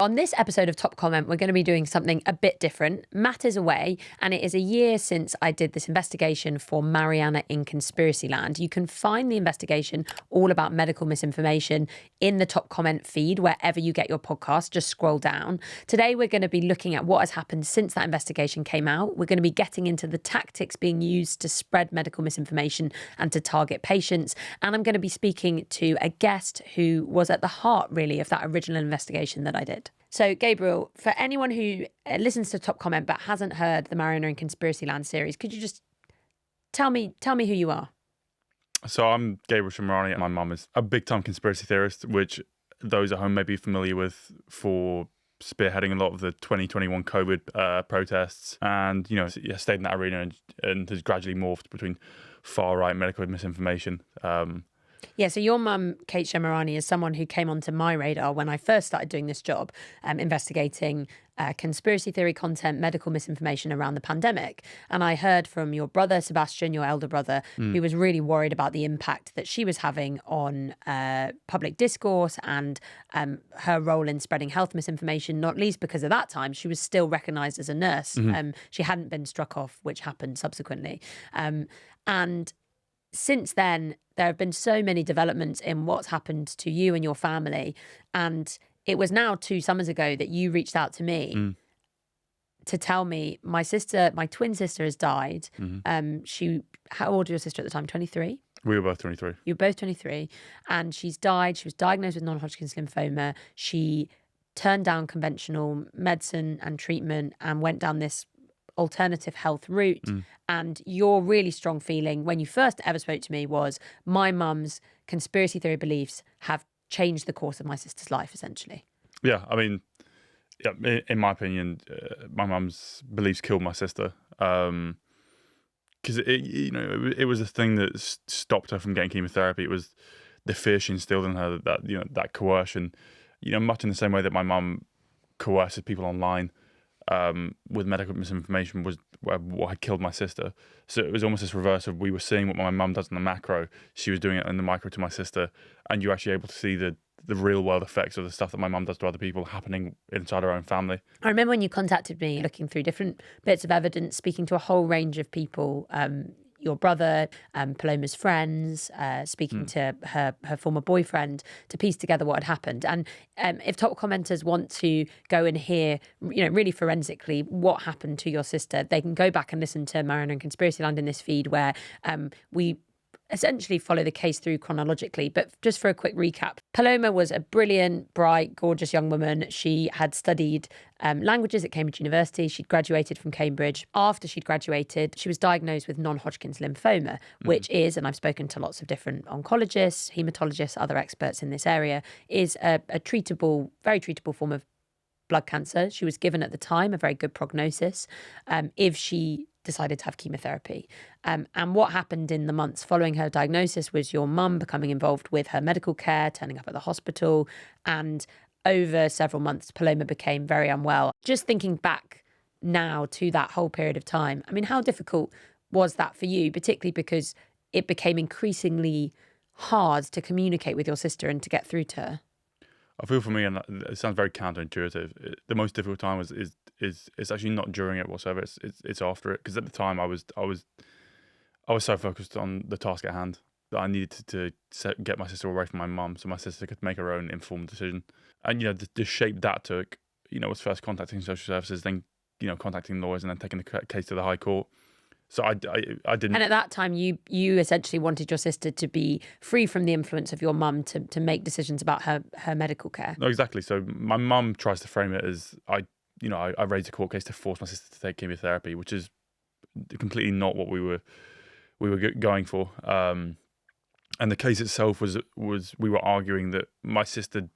On this episode of Top Comment, we're going to be doing something a bit different. Matt is away, and it is a year since I did this investigation for Marianna in Conspiracy Land. You can find the investigation all about medical misinformation in the Top Comment feed, wherever you get your podcast. Just scroll down. Today, we're going to be looking at what has happened since that investigation came out. We're going to be getting into the tactics being used to spread medical misinformation and to target patients. And I'm going to be speaking to a guest who was at the heart, really, of that original investigation that I did. So, Gabriel, for anyone who listens to Top Comment but hasn't heard the Marianna in Conspiracy Land series, could you just tell me who you are? So I'm Gabriel Shemirani, and my mum is a big-time conspiracy theorist, which those at home may be familiar with for spearheading a lot of the 2021 COVID protests, and stayed in that arena and has gradually morphed between far-right medical misinformation. Yeah, so your mum, Kate Shemirani, is someone who came onto my radar when I first started doing this job, investigating conspiracy theory content, medical misinformation around the pandemic. And I heard from your brother, Sebastian, your elder brother, who was really worried about the impact that she was having on public discourse and her role in spreading health misinformation, not least because at that time she was still recognised as a nurse. She hadn't been struck off, which happened subsequently. And since then, there have been so many developments in what's happened to you and your family. And it was now 2 summers ago that you reached out to me to tell me my twin sister has died. How old was your sister at the time? 23? We were both 23. You were both 23. And she's died. She was diagnosed with non-Hodgkin's lymphoma. She turned down conventional medicine and treatment and went down this alternative health route. And your really strong feeling when you first ever spoke to me was my mum's conspiracy theory beliefs have changed the course of my sister's life, essentially. Yeah, I mean, in my opinion, my mum's beliefs killed my sister, because it was a thing that stopped her from getting chemotherapy. It was the fear she instilled in her, that coercion, much in the same way that my mum coerces people online with medical misinformation was what had killed my sister. So it was almost this reverse of, we were seeing what my mum does in the macro, she was doing it in the micro to my sister, and you're actually able to see the real world effects of the stuff that my mum does to other people happening inside her own family. I remember when you contacted me, looking through different bits of evidence, speaking to a whole range of people, your brother, Paloma's friends, speaking to her former boyfriend, to piece together what had happened. And if top commenters want to go and hear, really forensically what happened to your sister, they can go back and listen to Marianna in Conspiracy Land in this feed, where we essentially follow the case through chronologically. But just for a quick recap, Paloma was a brilliant, bright, gorgeous young woman. She had studied languages at Cambridge University. She'd graduated from Cambridge. After she'd graduated, she was diagnosed with non-Hodgkin's lymphoma, which is, and I've spoken to lots of different oncologists, hematologists, other experts in this area, is a treatable, very treatable form of blood cancer. She was given at the time a very good prognosis if she decided to have chemotherapy. And what happened in the months following her diagnosis was your mum becoming involved with her medical care, turning up at the hospital, and over several months, Paloma became very unwell. Just thinking back now to that whole period of time, I mean, how difficult was that for you, particularly because it became increasingly hard to communicate with your sister and to get through to her? I feel for me, and it sounds very counterintuitive, the most difficult time is it's actually not during it whatsoever. It's after it, because at the time I was so focused on the task at hand that I needed to get my sister away from my mum, so my sister could make her own informed decision. And the shape that took, was first contacting social services, then contacting lawyers, and then taking the case to the High Court. So I didn't. And at that time, you essentially wanted your sister to be free from the influence of your mum to make decisions about her medical care. No, exactly. So my mum tries to frame it as I raised a court case to force my sister to take chemotherapy, which is completely not what we were going for. And the case itself was we were arguing that my sister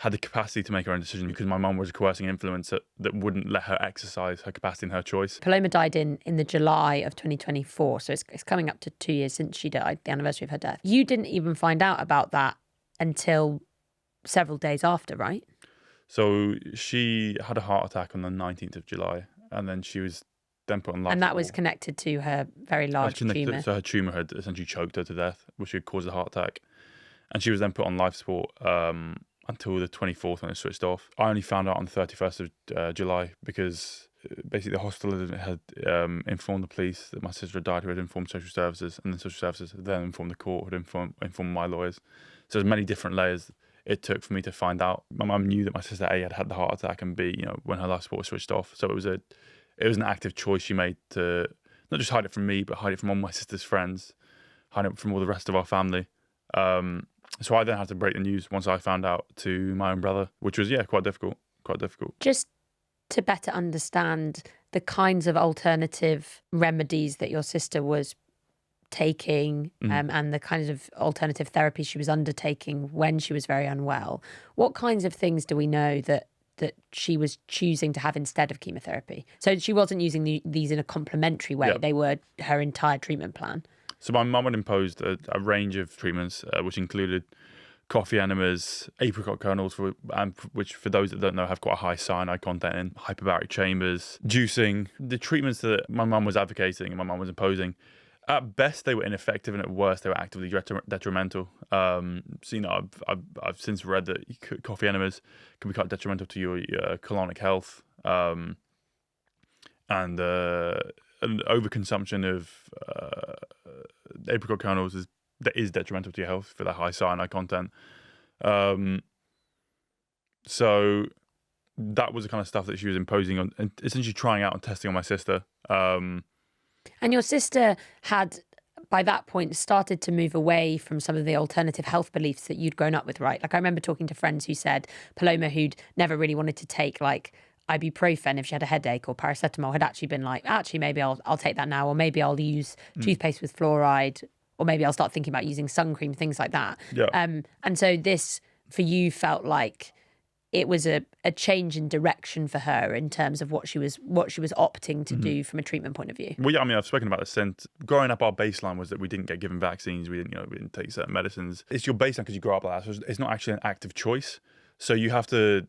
had the capacity to make her own decision because my mum was a coercing influence that wouldn't let her exercise her capacity and her choice. Paloma died in the July of 2024, so it's coming up to 2 years since she died, the anniversary of her death. You didn't even find out about that until several days after, right? So she had a heart attack on the 19th of July, and then she was then put on life support. And that was connected to her very large tumour. So her tumour had essentially choked her to death, which had caused a heart attack. And she was then put on life support, I until the 24th when it switched off. I only found out on the 31st of July because basically the hospital had informed the police that my sister had died, who had informed social services, and then social services had then informed the court, who had informed my lawyers. So there's many different layers it took for me to find out. My mum knew that my sister A had the heart attack, and B, when her life support switched off. So it was an active choice she made to not just hide it from me, but hide it from all my sister's friends, hide it from all the rest of our family. So I then had to break the news once I found out to my own brother, which was quite difficult. Just to better understand the kinds of alternative remedies that your sister was taking and the kinds of alternative therapy she was undertaking when she was very unwell, what kinds of things do we know that she was choosing to have instead of chemotherapy? So she wasn't using these in a complementary way. They were her entire treatment plan. So my mum had imposed a range of treatments, which included coffee enemas, apricot kernels, which for those that don't know have quite a high cyanide content in, hyperbaric chambers, juicing. The treatments that my mum was advocating and my mum was imposing, at best they were ineffective, and at worst they were actively detrimental. So I've since read that coffee enemas can be quite detrimental to your colonic health, and an overconsumption of apricot kernels is detrimental to your health for the high cyanide content. So that was the kind of stuff that she was imposing on and essentially trying out and testing on my sister. And your sister had, by that point, started to move away from some of the alternative health beliefs that you'd grown up with, right? Like I remember talking to friends who said Paloma, who'd never really wanted to take like ibuprofen if she had a headache, or paracetamol, had actually been like, actually maybe I'll take that now, or maybe I'll use toothpaste with fluoride, or maybe I'll start thinking about using sun cream, things like that. And so this for you felt like it was a change in direction for her in terms of what she was opting to do from a treatment point of view. Well, yeah, I mean, I've spoken about this since growing up. Our baseline was that we didn't get given vaccines, we didn't take certain medicines. It's your baseline because you grow up like that. So it's not actually an active choice. So you have to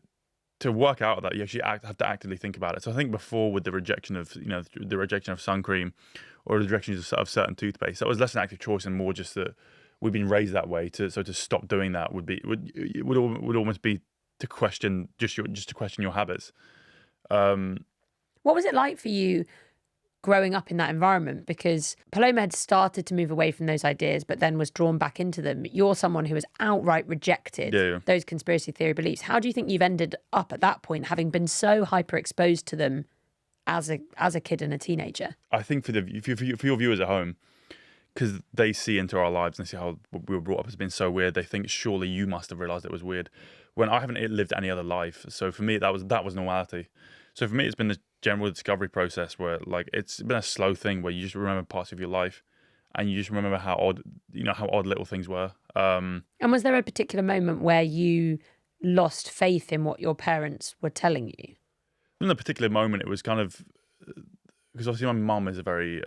work out that you actually have to actively think about it. So I think before, with the rejection of sun cream or the rejection of certain toothpaste, that was less an active choice and more just that we've been raised that way. To stop doing that would almost be to question your habits. What was it like for you growing up in that environment? Because Paloma had started to move away from those ideas, but then was drawn back into them. You're someone who has outright rejected those conspiracy theory beliefs. How do you think you've ended up at that point, having been so hyper exposed to them as a kid and a teenager? I think for your viewers at home, because they see into our lives and they see how we were brought up as being so weird, they think surely you must have realised it was weird, when I haven't lived any other life. So for me, that was normality. So for me, it's been the general discovery process where, like, it's been a slow thing where you just remember parts of your life, and you just remember how odd little things were. And was there a particular moment where you lost faith in what your parents were telling you? In a particular moment, it was kind of because obviously my mum is a very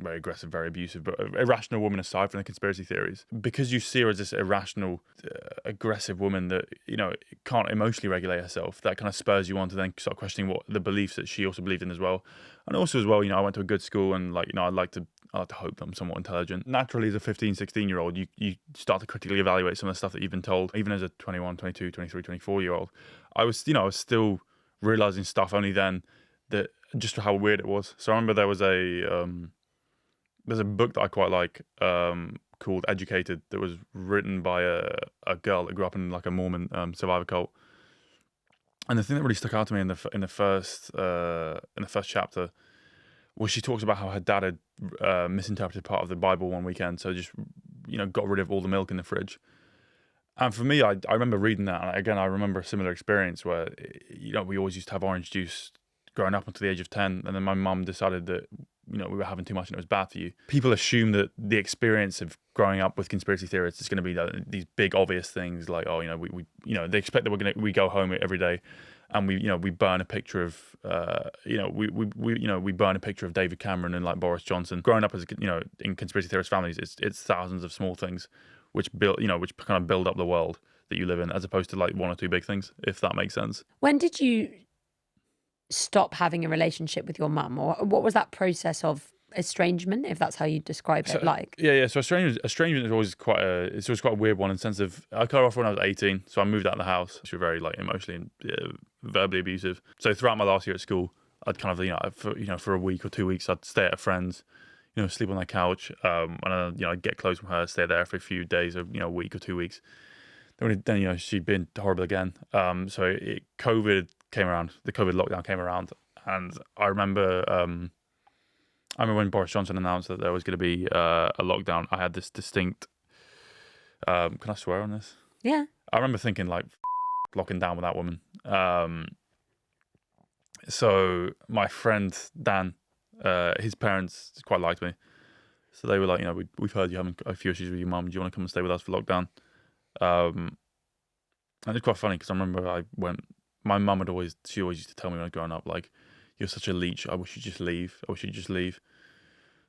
aggressive, very abusive, but irrational woman aside from the conspiracy theories. Because you see her as this irrational, aggressive woman that, can't emotionally regulate herself, that kind of spurs you on to then start questioning what the beliefs that she also believed in as well. And also as well, I went to a good school, and I like to hope that I'm somewhat intelligent. Naturally, as a 15, 16-year-old, you start to critically evaluate some of the stuff that you've been told. Even as a 21, 22, 23, 24-year-old, I was still realizing stuff only then, that just how weird it was. So I remember there's a book that I quite like called Educated, that was written by a girl that grew up in like a Mormon survivor cult. And the thing that really stuck out to me in the first chapter was she talks about how her dad had misinterpreted part of the Bible one weekend, so just got rid of all the milk in the fridge. And for me, I remember reading that, and again, I remember a similar experience where we always used to have orange juice growing up until the age of 10, and then my mum decided that we were having too much and it was bad for you. People assume that the experience of growing up with conspiracy theorists is going to be these big obvious things like, they expect that we go home every day and we burn a picture of we burn a picture of David Cameron and like Boris Johnson. Growing up as in conspiracy theorist families, it's thousands of small things which which kind of build up the world that you live in, as opposed to like one or two big things, if that makes sense. When did you stop having a relationship with your mum, or what was that process of estrangement, if that's how you describe it. So estrangement is always quite a weird one in the sense of I cut her off when I was 18, so I moved out of the house. She was very like emotionally and verbally abusive. So throughout my last year at school, I'd kind of for a week or 2 weeks, I'd stay at a friend's, sleep on their couch, and I'd get close from her, stay there for a few days, or a week or 2 weeks. Then she'd been horrible again. So COVID came around, the COVID lockdown came around, and I remember when Boris Johnson announced that there was going to be a lockdown. I had this distinct. Can I swear on this? Yeah. I remember thinking like, locking down with that woman. So my friend Dan, his parents quite liked me, so they were like, we've heard you having a few issues with your mum. Do you want to come and stay with us for lockdown? And it's quite funny because I remember my mum she always used to tell me when I was growing up, like, you're such a leech. I wish you'd just leave.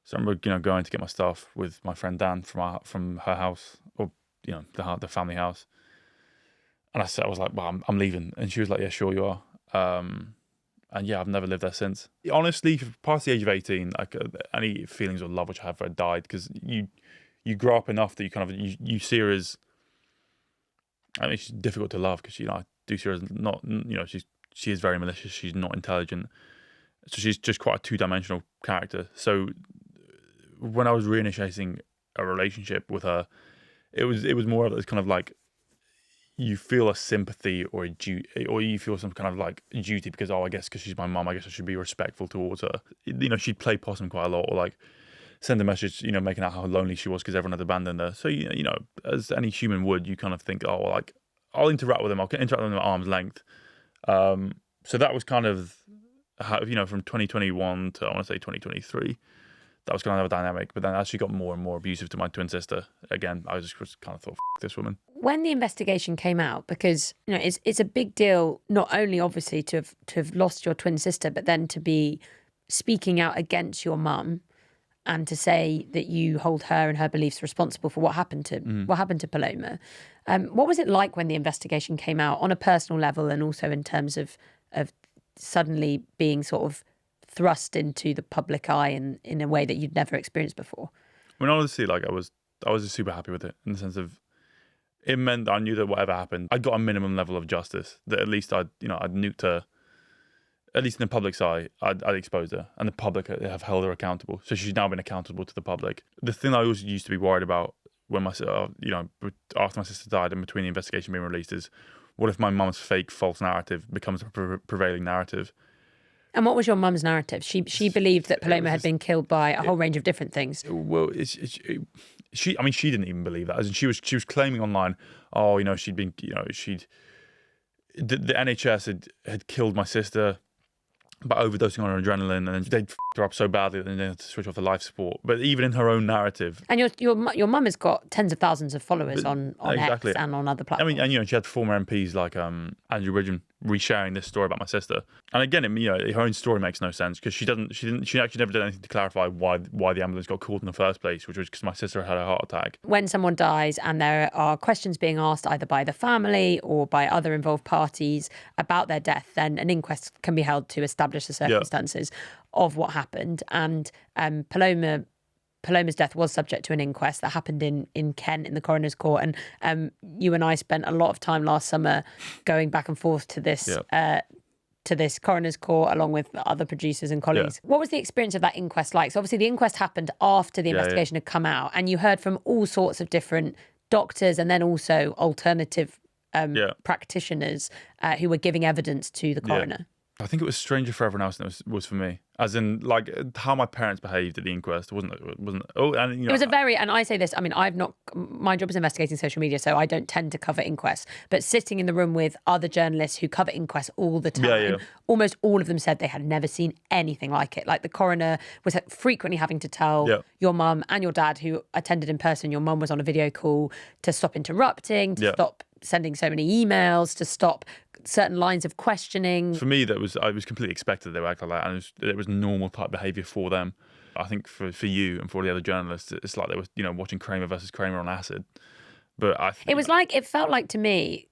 So I remember, going to get my stuff with my friend Dan from her house, or the family house. And I was like, well, I'm leaving. And she was like, yeah, sure you are. And yeah, I've never lived there since. Honestly, past the age of 18, any feelings of love which I have for her died, because you grow up enough that you kind of you see her as. I mean, she's difficult to love because I do see her as not. She is very malicious. She's not intelligent. So she's just quite a two-dimensional character. So when I was reinitiating a relationship with her, it was more of this kind of like, you feel a sympathy or a duty, or you feel some kind of like duty because, I guess because she's my mum, I guess I should be respectful towards her. She'd play possum quite a lot, or like send a message, making out how lonely she was because everyone had abandoned her. So, as any human would, you kind of think, I'll interact with them. I'll interact with them at arm's length. So that was kind of how, from 2021 to, I want to say 2023, that was kind of a dynamic. But then as she got more and more abusive to my twin sister, again, I just kind of thought, F this woman. When the investigation came out, because it's a big deal, not only obviously to have lost your twin sister, but then to be speaking out against your mum, and to say that you hold her and her beliefs responsible for what happened to Paloma. What was it like when the investigation came out, on a personal level and also in terms of suddenly being sort of thrust into the public eye in a way that you'd never experienced before? I mean, honestly, like I was just super happy with it, in the sense of it meant that I knew that whatever happened, I got a minimum level of justice. That at least I'd nuked her. At least in the public's eye, I'd exposed her, and the public have held her accountable. So she's now been accountable to the public. The thing I always used to be worried about when after my sister died and between the investigation being released is, what if my mum's fake, false narrative becomes a prevailing narrative? And what was your mum's narrative? She believed that Paloma had been killed by a whole range of different things. Well, she didn't even believe that. As in, she was claiming online, she'd been, the NHS had killed my sister by overdosing on her adrenaline, and then they'd f***ed her up so badly that they had to switch off the life support. But even in her own narrative, and your mum has got tens of thousands of followers on exactly. X and on other platforms. I mean, and she had former MPs like Andrew Ridgen resharing this story about my sister. And again, her own story makes no sense, because she actually never did anything to clarify why the ambulance got called in the first place, which was because my sister had a heart attack. When someone dies and there are questions being asked either by the family or by other involved parties about their death, then an inquest can be held to establish the circumstances of what happened. And Paloma's death was subject to an inquest that happened in Kent in the coroner's court, and you and I spent a lot of time last summer going back and forth to this coroner's court along with other producers and colleagues. What was the experience of that inquest like? So obviously the inquest happened after the investigation had come out, and you heard from all sorts of different doctors and then also alternative practitioners who were giving evidence to the coroner. I think it was stranger for everyone else than it was for me. As in, like, how my parents behaved at the inquest wasn't. Oh, and it was a very. And I say this. I mean, my job is investigating social media, so I don't tend to cover inquests. But sitting in the room with other journalists who cover inquests all the time, almost all of them said they had never seen anything like it. Like, the coroner was frequently having to tell your mum and your dad, who attended in person. Your mum was on a video call, to stop interrupting, to stop sending so many emails, to stop certain lines of questioning. For me, I was completely expected they were acting like that, and it was normal type behaviour for them. I think for you and for all the other journalists, it's like they were watching Kramer versus Kramer on acid. But it felt like to me,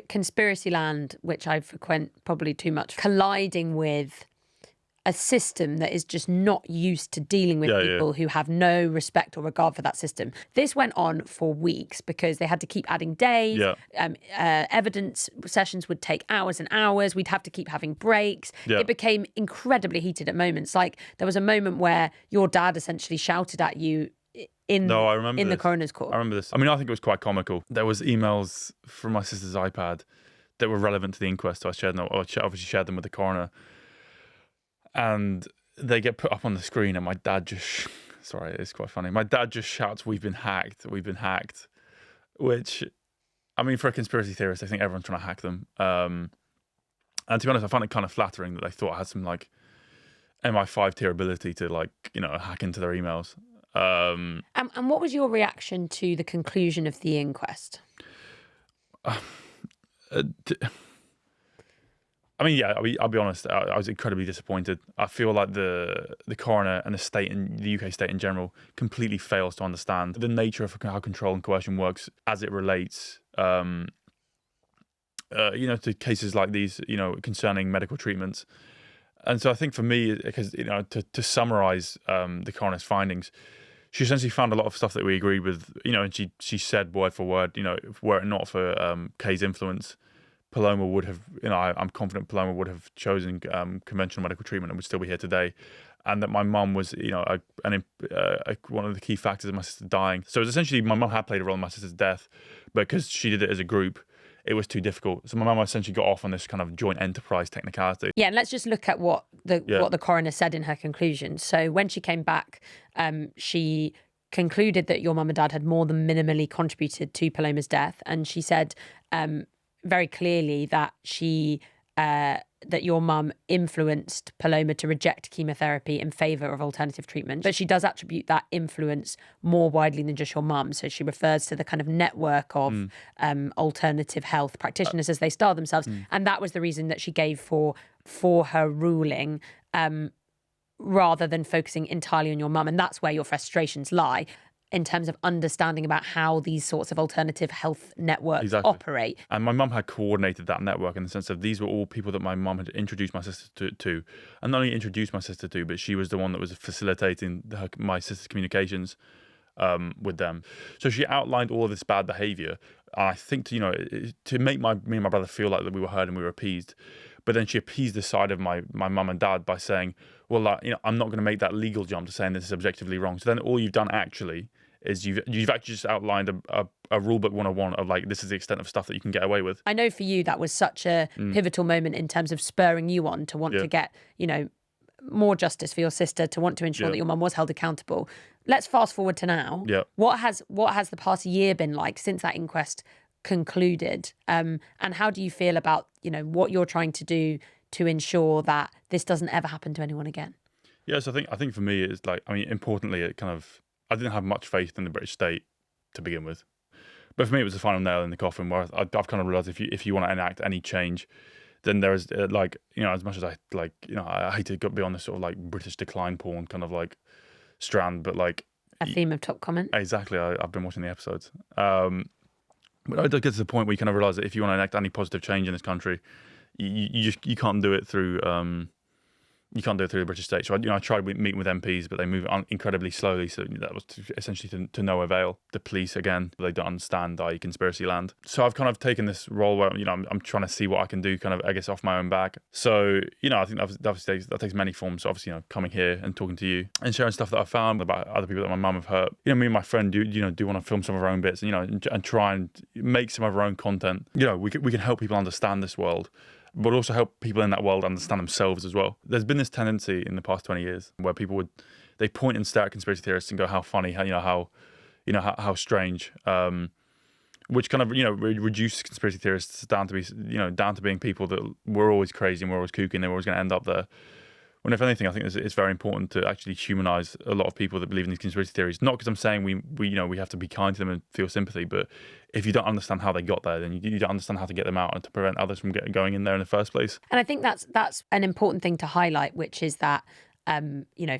conspiracy land, which I frequent probably too much, colliding with a system that is just not used to dealing with people who have no respect or regard for that system. This went on for weeks because they had to keep adding days. Evidence sessions would take hours and hours. We'd have to keep having breaks. It became incredibly heated at moments. Like there was a moment where your dad essentially shouted at you in the coroner's court. I remember this. I mean, I think it was quite comical. There was emails from my sister's iPad that were relevant to the inquest, so I obviously shared them with the coroner. And they get put up on the screen, and my dad just... Sorry, it's quite funny. My dad just shouts, "We've been hacked. We've been hacked." Which, I mean, for a conspiracy theorist, I think everyone's trying to hack them. And to be honest, I find it kind of flattering that they thought I had some, like, MI5 tier ability to, like, you know, hack into their emails. And what was your reaction to the conclusion of the inquest? I mean, yeah, I'll be honest. I was incredibly disappointed. I feel like the coroner and the state and the UK state in general completely fails to understand the nature of how control and coercion works as it relates, you know, to cases like these, you know, concerning medical treatments. And so I think for me, because, you know, to summarise the coroner's findings, she essentially found a lot of stuff that we agreed with, you know, and she said word for word, you know, were it not for Kay's influence, Paloma would have, you know, I'm confident Paloma would have chosen conventional medical treatment and would still be here today. And that my mum was, you know, one of the key factors of my sister dying. So it was essentially my mum had played a role in my sister's death, but because she did it as a group, it was too difficult. So my mum essentially got off on this kind of joint enterprise technicality. Yeah, and let's just look at what the coroner said in her conclusion. So when she came back, she concluded that your mum and dad had more than minimally contributed to Paloma's death, and she said very clearly that that your mum influenced Paloma to reject chemotherapy in favour of alternative treatment. But she does attribute that influence more widely than just your mum. So she refers to the kind of network of alternative health practitioners, as they style themselves. And that was the reason that she gave for her ruling, rather than focusing entirely on your mum. And that's where your frustrations lie, in terms of understanding about how these sorts of alternative health networks operate. And my mum had coordinated that network in the sense of these were all people that my mum had introduced my sister to. And not only introduced my sister to, but she was the one that was facilitating my sister's communications with them. So she outlined all of this bad behaviour. And I think, to make me and my brother feel like that we were heard and we were appeased. But then she appeased the side of my mum and dad by saying, well, like, I'm not going to make that legal jump to saying this is objectively wrong. So then all you've done actually is you've actually just outlined a rule book 101 of, like, this is the extent of stuff that you can get away with. I know for you that was such a pivotal moment in terms of spurring you on to want to get, more justice for your sister, to want to ensure that your mum was held accountable. Let's fast forward to now. Yeah. What has the past year been like since that inquest concluded? And how do you feel about, what you're trying to do to ensure that this doesn't ever happen to anyone again? Yes, I think for me it's like, importantly, it kind of, I didn't have much faith in the British state to begin with. But for me, it was the final nail in the coffin where I've kind of realised if you want to enact any change, then there is, as much as I hate to be on this sort of like British decline porn kind of like strand, but like... A theme of top comment. Exactly. I've been watching the episodes. But I get to the point where you kind of realise that if you want to enact any positive change in this country, you can't do it through... You can't do it through the British state. So I tried meeting with MPs, but they move incredibly slowly. So that was essentially to no avail. The police, again, they don't understand, i.e. conspiracy land. So I've kind of taken this role where, I'm trying to see what I can do, kind of, I guess, off my own back. So, I think that takes many forms. So obviously, coming here and talking to you and sharing stuff that I've found about other people that my mum have hurt. Me and my friend do want to film some of our own bits and try and make some of our own content. We can help people understand this world, but also help people in that world understand themselves as well. There's been this tendency in the past 20 years where people they point and stare at conspiracy theorists and go, how funny, how strange, which kind of, reduces conspiracy theorists down to being people that were always crazy and were always kooky and they were always going to end up there. When if anything, I think it's very important to actually humanise a lot of people that believe in these conspiracy theories. Not because I'm saying we have to be kind to them and feel sympathy, but if you don't understand how they got there, then you don't understand how to get them out and to prevent others from going in there in the first place. And I think that's an important thing to highlight, which is that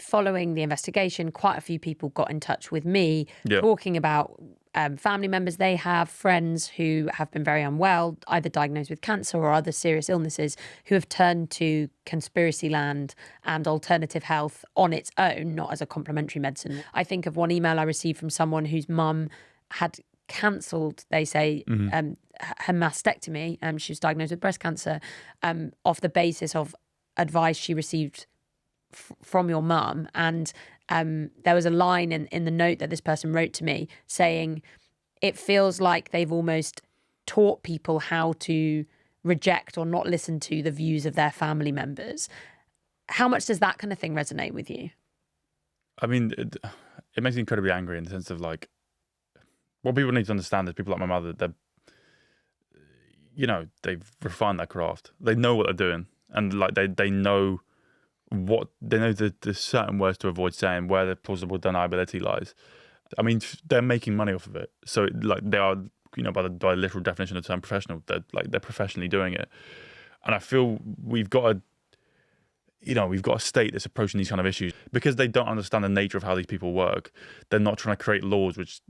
following the investigation, quite a few people got in touch with me talking about family members they have, friends who have been very unwell, either diagnosed with cancer or other serious illnesses, who have turned to conspiracy land and alternative health on its own, not as a complementary medicine. I think of one email I received from someone whose mum had cancelled, they say, her mastectomy. She was diagnosed with breast cancer off the basis of advice she received from your mum. And there was a line in the note that this person wrote to me saying, it feels like they've almost taught people how to reject or not listen to the views of their family members. How much does that kind of thing resonate with you? I mean, it makes me incredibly angry in the sense of like, what people need to understand is people like my mother, they've refined their craft. They know what they're doing. And like they know the certain words to avoid saying, where the plausible deniability lies. I mean, they're making money off of it. So like they are, by the literal definition of the term professional, they're professionally doing it. And I feel we've got a state that's approaching these kind of issues because they don't understand the nature of how these people work. They're not trying to create laws which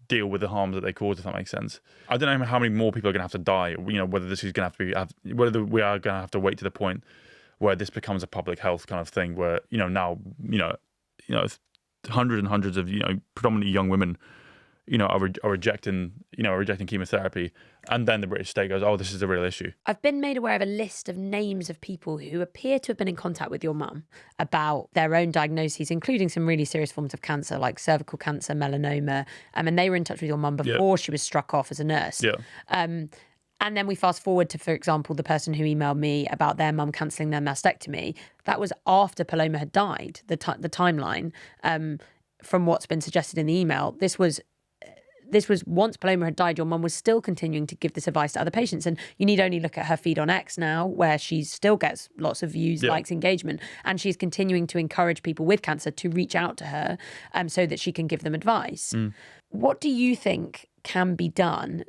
deal with the harms that they cause, if that makes sense. I don't know how many more people are going to have to die, whether this is going to have to be, whether we are going to have to wait to the point where this becomes a public health kind of thing, where, now, hundreds and hundreds of, predominantly young women, are rejecting chemotherapy. And then the British state goes, oh, this is a real issue. I've been made aware of a list of names of people who appear to have been in contact with your mum about their own diagnoses, including some really serious forms of cancer, like cervical cancer, melanoma. And they were in touch with your mum before she was struck off as a nurse. Yeah. And then we fast forward to, for example, the person who emailed me about their mum cancelling their mastectomy. That was after Paloma had died, the timeline, from what's been suggested in the email. This was once Paloma had died, your mum was still continuing to give this advice to other patients. And you need only look at her feed on X now, where she still gets lots of views, likes, engagement. And she's continuing to encourage people with cancer to reach out to her so that she can give them advice. What do you think can be done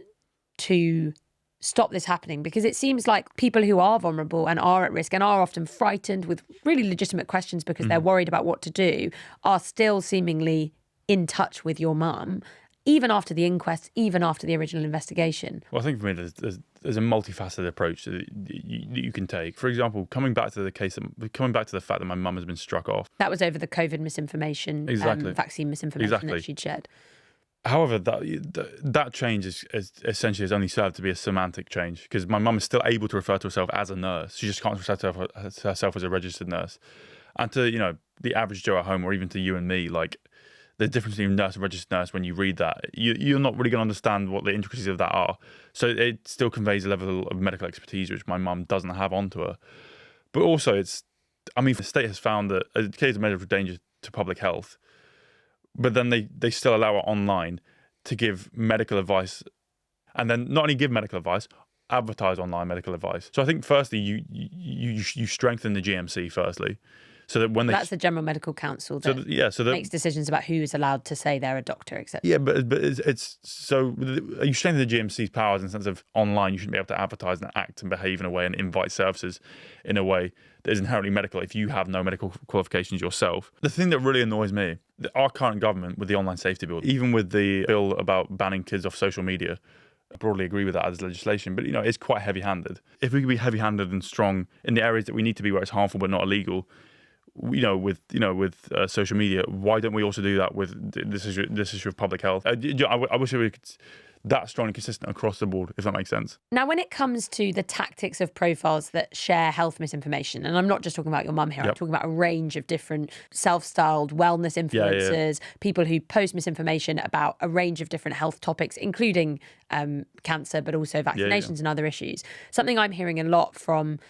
to stop this happening? Because it seems like people who are vulnerable and are at risk and are often frightened with really legitimate questions because they're worried about what to do are still seemingly in touch with your mum, even after the inquest, even after the original investigation. Well, I think for me, there's a multifaceted approach that you can take. For example, coming back to the fact that my mum has been struck off. That was over the COVID misinformation, vaccine misinformation that she'd shared. However, that change is essentially has only served to be a semantic change, because my mum is still able to refer to herself as a nurse. She just can't refer to herself as a registered nurse. And to the average Joe at home, or even to you and me, like the difference between nurse and registered nurse, when you read that, you're not really going to understand what the intricacies of that are. So it still conveys a level of medical expertise which my mum doesn't have onto her. But also, the state has found that a case of medical danger to public health, but then they still allow it online to give medical advice, and then not only give medical advice, advertise online medical advice. So I think firstly you strengthen the GMC firstly, so that when that's the General Medical Council that makes decisions about who is allowed to say they're a doctor, etc. Yeah, but it's so you strengthen the GMC's powers in the sense of online you shouldn't be able to advertise and act and behave in a way and invite services in a way that is inherently medical if you have no medical qualifications yourself. The thing that really annoys me, our current government with the online safety bill, even with the bill about banning kids off social media, I broadly agree with that as legislation, but it's quite heavy-handed. If we could be heavy-handed and strong in the areas that we need to be, where it's harmful but not illegal, with social media, why don't we also do that with this issue of public health? I wish we could that strong and consistent across the board, if that makes sense. Now, when it comes to the tactics of profiles that share health misinformation, and I'm not just talking about your mum here, I'm talking about a range of different self-styled wellness influencers, people who post misinformation about a range of different health topics, including cancer, but also vaccinations and other issues. Something I'm hearing a lot from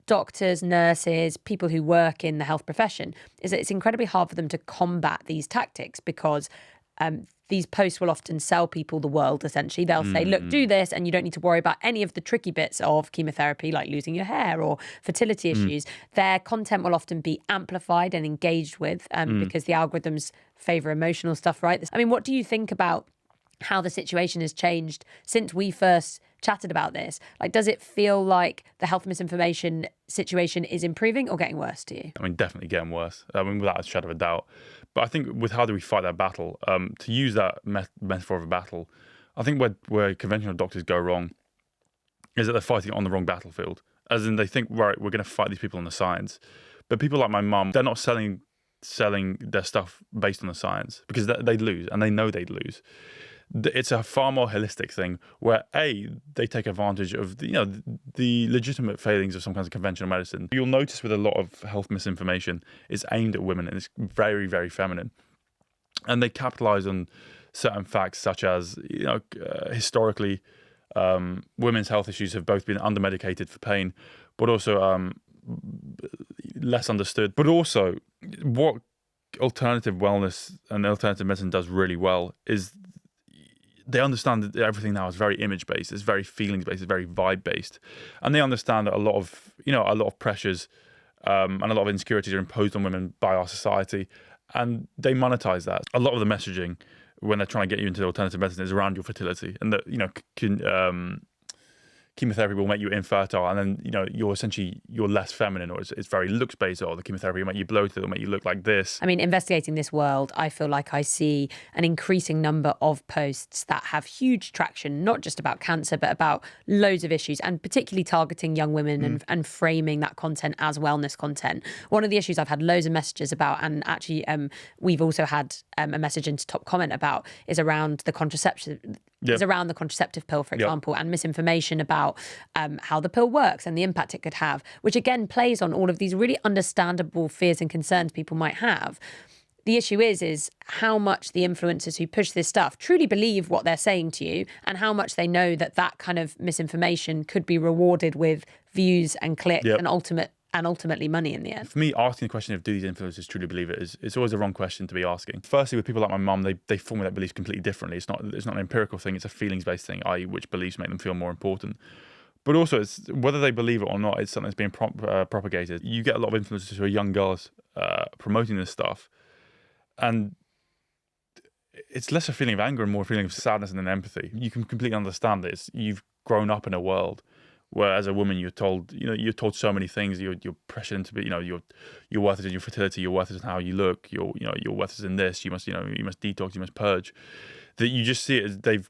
doctors, nurses, people who work in the health profession is that it's incredibly hard for them to combat these tactics because these posts will often sell people the world, essentially. They'll say, look, do this, and you don't need to worry about any of the tricky bits of chemotherapy, like losing your hair or fertility issues. Their content will often be amplified and engaged with because the algorithms favour emotional stuff, right? I mean, what do you think about how the situation has changed since we first chatted about this. Like, does it feel like the health misinformation situation is improving or getting worse to you? I mean, definitely getting worse. I mean, without a shadow of a doubt. But I think with how do we fight that battle, to use that metaphor of a battle, I think where conventional doctors go wrong is that they're fighting on the wrong battlefield. As in, they think, right, we're going to fight these people on the science. But people like my mum, they're not selling their stuff based on the science because they'd lose, and they know they'd lose. It's a far more holistic thing where they take advantage of the legitimate failings of some kinds of conventional medicine. You'll notice with a lot of health misinformation, it's aimed at women and it's very, very feminine, and they capitalize on certain facts such as historically women's health issues have both been under-medicated for pain, but also less understood. But also, what alternative wellness and alternative medicine does really well is they understand that everything now is very image-based, it's very feelings-based, it's very vibe-based, and they understand that a lot of pressures and a lot of insecurities are imposed on women by our society, and they monetize that. A lot of the messaging when they're trying to get you into alternative medicine is around your fertility, and that chemotherapy will make you infertile, and then you're less feminine, or it's very looks based. Or the chemotherapy will make you bloated, it'll make you look like this. I mean, investigating this world, I feel like I see an increasing number of posts that have huge traction, not just about cancer, but about loads of issues, and particularly targeting young women and framing that content as wellness content. One of the issues I've had loads of messages about, and actually we've also had a message into top comment about, is around the contraception. Yep. Is around the contraceptive pill, for example, and misinformation about how the pill works and the impact it could have, which again plays on all of these really understandable fears and concerns people might have. The issue is how much the influencers who push this stuff truly believe what they're saying to you, and how much they know that kind of misinformation could be rewarded with views and clicks and ultimately money in the end. For me, asking the question of do these influencers truly believe it it's always the wrong question to be asking. Firstly, with people like my mum, they formulate beliefs completely differently. It's not an empirical thing, it's a feelings-based thing, i.e. which beliefs make them feel more important. But also, it's whether they believe it or not, it's something that's being propagated. You get a lot of influencers who are young girls promoting this stuff, and it's less a feeling of anger and more a feeling of sadness and then empathy. You can completely understand this. You've grown up in a world where, as a woman, you're told so many things. You're pressured into, your worth is in your fertility, your worth is in how you look, your worth is in this. You must detox, you must purge. That you just see it as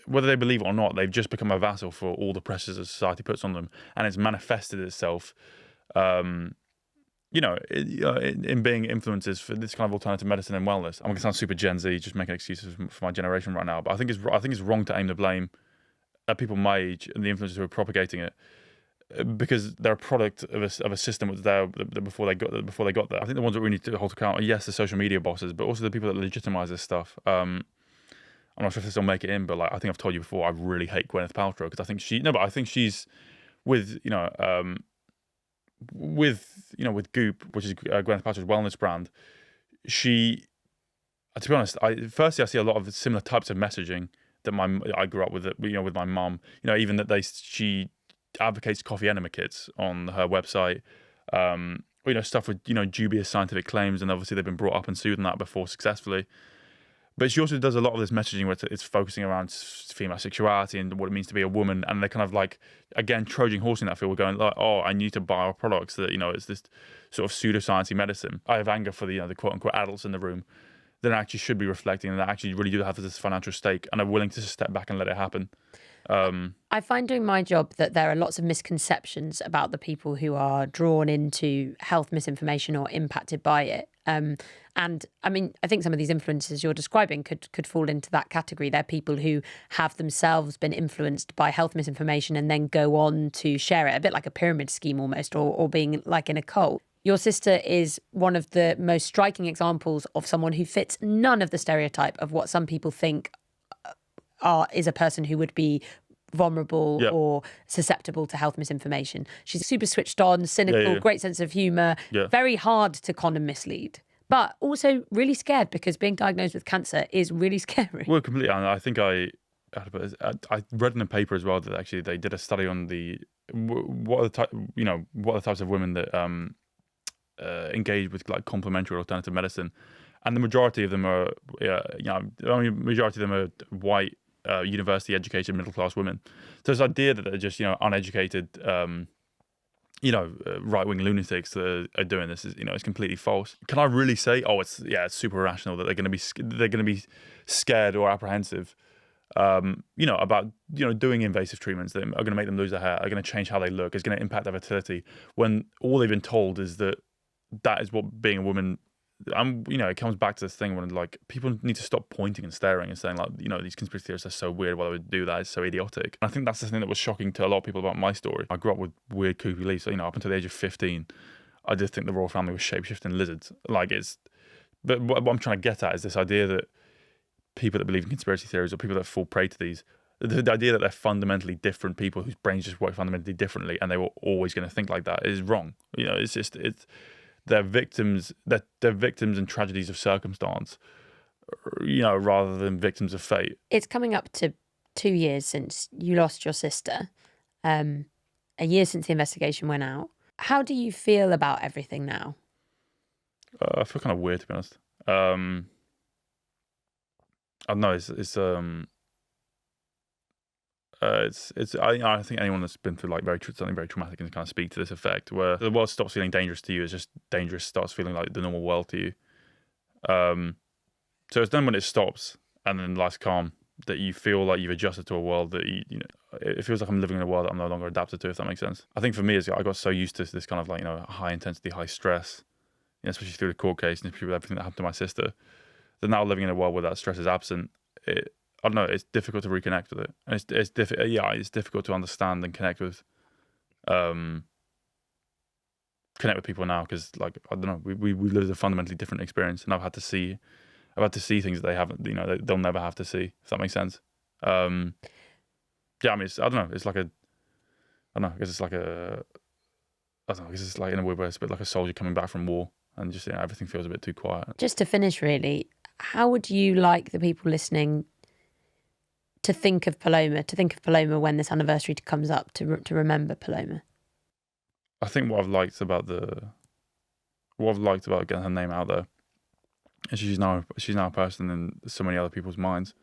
whether they believe it or not, they've just become a vassal for all the pressures that society puts on them, and it's manifested itself, in being influences for this kind of alternative medicine and wellness. I'm gonna sound super Gen Z, just making excuses for my generation right now, but I think it's wrong to aim the blame at people my age and the influencers who are propagating it, because they're a product of a system that was there before they got there. I think the ones that we need to hold account are, yes, the social media bosses, but also the people that legitimize this stuff. I'm not sure if this will make it in, but I think I've told you before, I really hate Gwyneth Paltrow because I think she's with Goop, which is Gwyneth Paltrow's wellness brand. To be honest, I see a lot of the similar types of messaging that I grew up with, with my mum. Even that she advocates coffee enema kits on her website. Stuff with dubious scientific claims, and obviously they've been brought up and sued on that before successfully. But she also does a lot of this messaging where it's focusing around female sexuality and what it means to be a woman, and they're kind of again Trojan horsing that field, going oh, I need to buy our products that it's this sort of pseudoscience-y medicine. I have anger for the quote unquote adults in the room that actually should be reflecting and that actually really do have this financial stake and are willing to step back and let it happen. I find doing my job that there are lots of misconceptions about the people who are drawn into health misinformation or impacted by it. And I mean, I think some of these influences you're describing could fall into that category. They're people who have themselves been influenced by health misinformation and then go on to share it, a bit like a pyramid scheme almost, or being like in a cult. Your sister is one of the most striking examples of someone who fits none of the stereotype of what some people think is a person who would be vulnerable or susceptible to health misinformation. She's super switched on, cynical, great sense of humour, very hard to con and mislead, but also really scared because being diagnosed with cancer is really scary. Well, completely. And I think I read in a paper as well that actually they did a study on what are the types of women that engage with complementary alternative medicine, and the majority of them are white, university-educated middle-class women. So this idea that they're just, uneducated, right-wing lunatics that are doing this is completely false. Can I really say, it's super irrational that they're going to be scared or apprehensive, about doing invasive treatments that are going to make them lose their hair, are going to change how they look, is going to impact their fertility, when all they've been told is that is what being a woman. It comes back to this thing when like people need to stop pointing and staring and saying like, these conspiracy theorists are so weird. Why they would do that is so idiotic. And I think that's the thing that was shocking to a lot of people about my story. I grew up with weird, kooky beliefs. So, up until the age of 15, I did think the royal family was shapeshifting lizards. But what I'm trying to get at is this idea that people that believe in conspiracy theories or people that fall prey to these, the idea that they're fundamentally different people whose brains just work fundamentally differently and they were always going to think like that is wrong. They're victims. They're victims and tragedies of circumstance, rather than victims of fate. It's coming up to 2 years since you lost your sister, a year since the investigation went out. How do you feel about everything now? I feel kind of weird, to be honest. I don't know. I think anyone that's been through like something very traumatic can kind of speak to this effect, where the world stops feeling dangerous to you. It's just dangerous starts feeling like the normal world to you. So it's then when it stops and then life's calm that you feel like you've adjusted to a world that it feels like I'm living in a world that I'm no longer adapted to, if that makes sense. I think for me, I got so used to this kind of like high intensity, high stress, especially through the court case and especially with everything that happened to my sister. That now living in a world where that stress is absent, I don't know. It's difficult to reconnect with it, and it's difficult to understand and connect with people now because, like, I don't know, we live a fundamentally different experience, and I've had to see things that they haven't, they'll never have to see. If that makes sense. I mean, I don't know. It's like I don't know. I guess it's like in a weird way, it's a bit like a soldier coming back from war, and just everything feels a bit too quiet. Just to finish, really, how would you like the people listening to think of Paloma when this anniversary comes up, to remember Paloma? I think what I've liked about getting her name out there is she's now a person in so many other people's minds,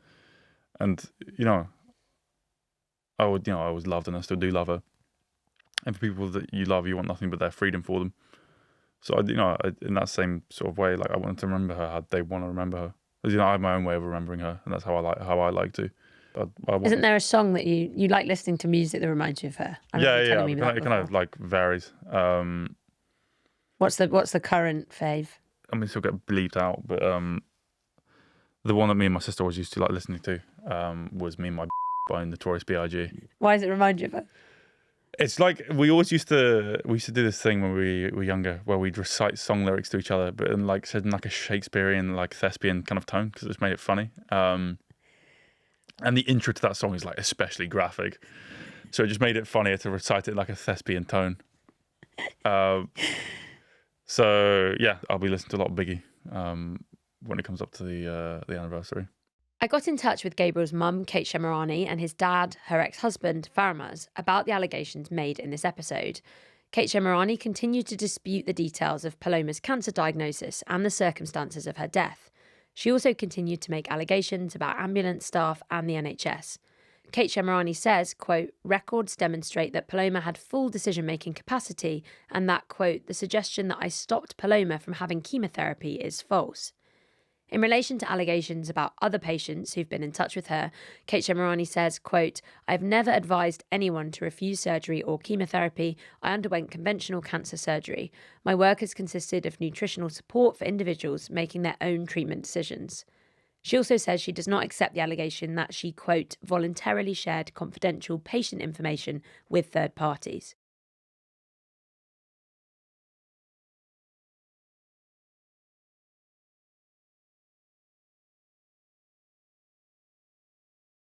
and I always loved and I still do love her. And for people that you love, you want nothing but their freedom for them. So in that same sort of way, like I wanted to remember her how they want to remember her. Because, I have my own way of remembering her, and that's how I like to. Isn't there a song that you like listening to music that reminds you of her? It kind of like varies. What's the current fave? I mean, still get bleeped out, but the one that me and my sister always used to like listening to was "Me and My" by Notorious B.I.G. Why does it remind you of her? It's like we used to do this thing when we were younger, where we'd recite song lyrics to each other, but said in like a Shakespearean, like thespian kind of tone, because it just made it funny. And the intro to that song is like especially graphic, so it just made it funnier to recite it in like a thespian tone. So yeah, I'll be listening to a lot of Biggie when it comes up to the anniversary. I got in touch with Gabriel's mum, Kate Shemirani, and his dad, her ex-husband, Faramaz, about the allegations made in this episode. Kate Shemirani continued to dispute the details of Paloma's cancer diagnosis and the circumstances of her death. She also continued to make allegations about ambulance staff and the NHS. Kate Shemirani says, quote, records demonstrate that Paloma had full decision-making capacity and that, quote, the suggestion that I stopped Paloma from having chemotherapy is false. In relation to allegations about other patients who've been in touch with her, Kate Shemirani says, quote, I've never advised anyone to refuse surgery or chemotherapy. I underwent conventional cancer surgery. My work has consisted of nutritional support for individuals making their own treatment decisions. She also says she does not accept the allegation that she, quote, voluntarily shared confidential patient information with third parties.